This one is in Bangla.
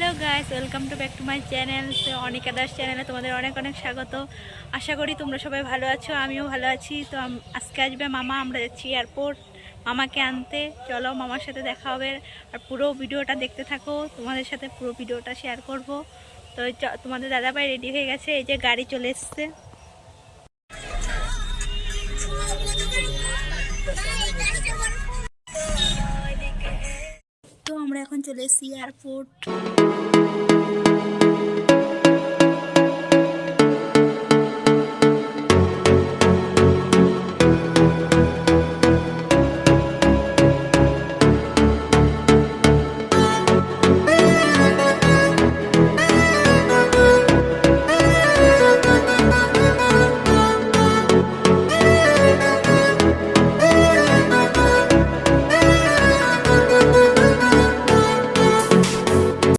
Hello guys, welcome to back to my channel. তো অনিকা দাস চ্যানেলে তোমাদের অনেক অনেক স্বাগত। আশা করি তোমরা সবাই ভালো আছো, আমিও ভালো আছি। তো আজকে আসবে মামা, আমরা যাচ্ছি এয়ারপোর্ট মামাকে আনতে। চলো মামার সাথে দেখা হবে, আর পুরো ভিডিওটা দেখতে থাকো, তোমাদের সাথে পুরো ভিডিওটা শেয়ার করব। তো তোমাদের দাদাভাই রেডি হয়ে গেছে, এই যে গাড়ি চলে এসছে। তো আমরা এখন চলে এসেছি এয়ারপোর্ট।